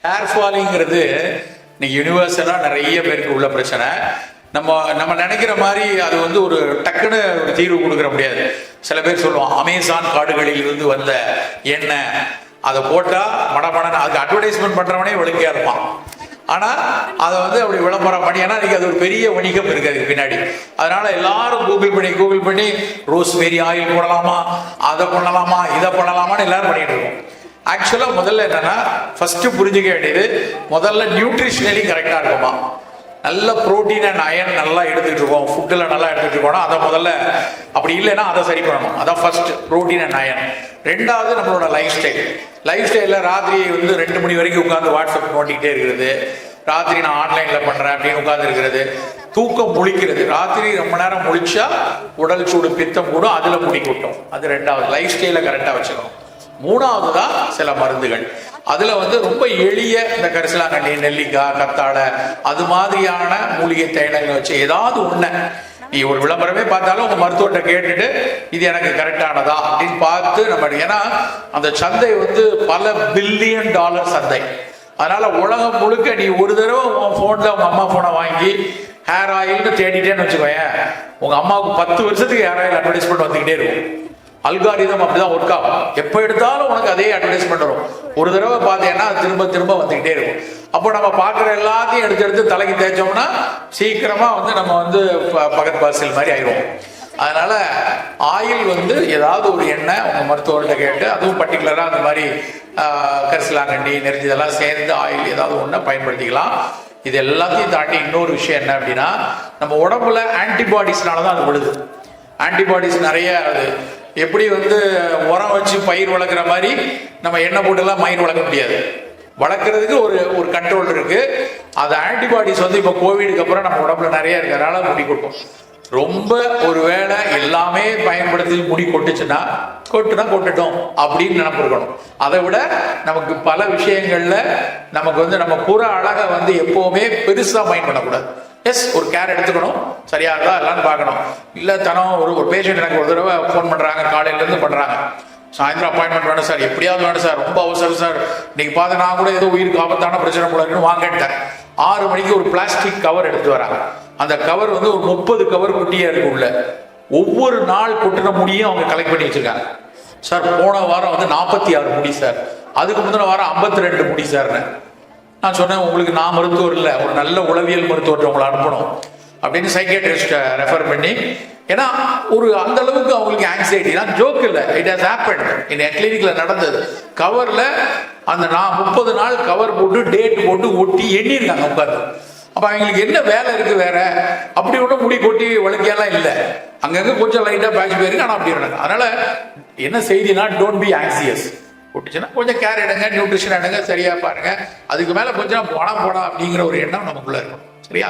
Hair ஃபாலிங்கிறது இன்னைக்கு யூனிவர்சலாக நிறைய பேருக்கு உள்ள பிரச்சனை. நம்ம நினைக்கிற மாதிரி அது வந்து ஒரு டக்குன்னு ஒரு தீர்வு கொடுக்குற முடியாது. சில பேர் சொல்லுவோம் அமேசான் காடுகளில் இருந்து வந்த எண்ணெய், அதை போட்டால் மடமடன்னு அதுக்கு அட்வர்டைஸ்மெண்ட் பண்ணுறவனே ஒழுங்கையாக இருப்பான். ஆனால் அதை வந்து அப்படி விளம்பரம் பண்ணி, ஏன்னா இன்னைக்கு அது ஒரு பெரிய வணிகம் இருக்குது அதுக்கு பின்னாடி. அதனால எல்லாரும் கூகுள் பண்ணி ரோஸ்மேரி ஆயில் போடலாமா, அதை பண்ணலாமா, இதை பண்ணலாமான்னு எல்லாரும் பண்ணிட்டு இருக்கோம். ஆக்சுவலாக முதல்ல என்னன்னா, ஃபர்ஸ்ட் புரிஞ்சுக்க வேண்டியது, முதல்ல நியூட்ரிஷனலி கரெக்டாக இருக்குமா, நல்ல ப்ரோட்டீன் அண்ட் அயன் நல்லா எடுத்துக்கிட்டு இருக்கோம், ஃபுட்டில் நல்லா எடுத்துகிட்டு இருக்கோம். அதை முதல்ல அப்படி இல்லைன்னா அதை சரி பண்ணணும். அதான் ஃபர்ஸ்ட் ப்ரோட்டீன் அண்ட் அயன். ரெண்டாவது நம்மளோட லைஃப் ஸ்டைலில் ராத்திரி வந்து 2 மணி வரைக்கும் உட்காந்து வாட்ஸ்அப் நோண்டிக்கிட்டே இருக்கிறது, ராத்திரி நான் ஆன்லைனில் பண்ணுறேன் அப்படின்னு உட்காந்து இருக்கிறது, தூக்கம் முழிக்கிறது, ராத்திரி ரொம்ப நேரம் முழிச்சா உடல் சூடு பித்தம் கூடும், அதில் முடி கொட்டும். அது ரெண்டாவது. லைஃப் ஸ்டைலை கரெக்டாக வச்சுக்கணும். மூணாவது தான் சில மருந்துகள். அதுல வந்து ரொம்ப எளிய இந்த கரிசலாங்கண்ணி, நெல்லிக்காய், கத்தாழை, அது மாதிரியான மூலிகை தைலங்களை வச்சு ஏதாவது ஒண்ணு நீ ஒரு விளம்பரமே பார்த்தாலும் உங்க மருத்துவத்தை கேட்டுட்டு இது எனக்கு கரெக்டானதா அப்படின்னு பார்த்து நம்ம, ஏன்னா அந்த சந்தை வந்து பல பில்லியன் டாலர் சந்தை. அதனால உலகம் முழுக்க நீ ஒரு தடவை உன் போன்ல உங்க அம்மா போனை வாங்கி ஹேர் ஆயில்னு தேடிட்டேன்னு வச்சுக்கோயேன், உங்க அம்மாவுக்கு 10 வருஷத்துக்கு ஹேர் ஆயில் அட்வர்டைஸ்மெண்ட் வந்துக்கிட்டே இருக்கும். அல்காரிதம் அப்படிதான் ஒர்க் ஆகும். எப்போ எடுத்தாலும் உனக்கு அதே அட்வர்டைஸ்மெண்ட் வரும். ஒரு தடவை பார்த்தீங்கன்னா அது திரும்ப வந்துக்கிட்டே இருக்கும். அப்போ நம்ம பார்க்குற எல்லாத்தையும் எடுத்து தலைக்கு தேய்ச்சோம்னா சீக்கிரமா வந்து நம்ம வந்து பகத் பாசில் மாதிரி ஆயிடுவோம். அதனால ஆயில் வந்து ஏதாவது ஒரு எண்ணெய் உங்க மருத்துவர்கிட்ட கேட்டு, அதுவும் பர்டிகுலராக அந்த மாதிரி கரிசலாங்கண்ணி, நெருஞ்சி இதெல்லாம் சேர்ந்து ஆயில் ஏதாவது ஒன்றை பயன்படுத்திக்கலாம். இது எல்லாத்தையும் தாண்டி இன்னொரு விஷயம் என்ன அப்படின்னா, நம்ம உடம்புல ஆன்டிபாடிஸ்னால தான் அது விழுது. ஆன்டிபாடிஸ் நிறைய அது எப்படி வந்து உரம் வச்சு பயிர் வளர்க்குற மாதிரி நம்ம எண்ணெய் போட்டுலாம் பயிர் வளர்க்க முடியாது. வளர்க்குறதுக்கு ஒரு கண்ட்ரோல் இருக்கு. அது ஆன்டிபாடிஸ் வந்து இப்போ கோவிடுக்கு அப்புறம் நம்ம உடம்புல நிறைய இருக்கிறனால முடி கொட்டும். ரொம்ப ஒரு வேளை எல்லாமே பயன்படுத்தி முடி கொட்டுச்சுன்னா கொட்டுட்டோம் அப்படின்னு நினைப்பு இருக்கணும். அதை விட நமக்கு பல விஷயங்கள்ல நமக்கு வந்து நம்ம புற அழகை வந்து எப்பவுமே பெருசா மைண்ட் பண்ணக்கூடாது. எஸ், ஒரு கேர் எடுத்துக்கணும், சரியா இருக்கா எல்லாம் பார்க்கணும். இல்லை ஒரு பேஷண்ட் எனக்கு ஒரு தடவை ஃபோன் பண்ணுறாங்க, காலையிலேருந்து பண்ணுறாங்க, சாயந்தரம் அப்பாயின்மெண்ட் வேணும் சார், எப்படியாவது வேணும் சார், ரொம்ப அவசரம் சார், இன்னைக்கு பார்த்து நான் கூட ஏதோ உயிருக்கு ஆபத்தான பிரச்சனை போல இருக்குன்னு வாங்கிட்டேன். 6 மணிக்கு ஒரு பிளாஸ்டிக் கவர் எடுத்து வராங்க. அந்த கவர் வந்து ஒரு 30 கவர் குட்டியாக இருக்கு உள்ள. ஒவ்வொரு நாள் கொட்டின முடியும் அவங்க கலெக்ட் பண்ணி வச்சிருக்காங்க. சார் போன வாரம் வந்து 46 முடி சார், அதுக்கு முந்தின வாரம் 52 முடி சார்னு. நான் சொன்னேன், உங்களுக்கு நான் மருத்துவர் இல்லை, ஒரு நல்ல உளவியல் மருத்துவத்தை உங்களை அனுப்பணும் அப்படின்னு சைக்கியாட்ரிஸ்ட்டை ரெஃபர் பண்ணி. ஏன்னா ஒரு அந்த அளவுக்கு அவங்களுக்கு ஆங்ஸைட்டி, நான் ஜோக் இல்லை, இட் ஹஸ் ஹேப்பன் இன் என் கிளினிக்ல நடந்தது. கவர்ல அந்த நான் 30 நாள் கவர் போட்டு டேட் போட்டு ஒட்டி எண்ணிருக்காங்க உட்காந்து. அப்ப அவங்களுக்கு என்ன வேலை இருக்கு வேற? அப்படி ஒன்றும் முடி கொட்டி வளர்க்கையெல்லாம் இல்லை, அங்கங்க கொஞ்சம் லைட்டா பேட்ச் போயிருக்கு, ஆனால் அப்படி இருந்தாங்க. அதனால என்ன செய்தினா, டோன்ட் பி ஆங்ஸியஸ். கொட்டுச்சுன்னா கொஞ்சம் கேர் எடுங்க, நியூட்ரிஷன் எடுங்க, சரியா பாருங்க. அதுக்கு மேல கொஞ்சம் பணம் போடா அப்படிங்கிற ஒரு எண்ணம் நமக்குள்ள இருக்கும். சரியா?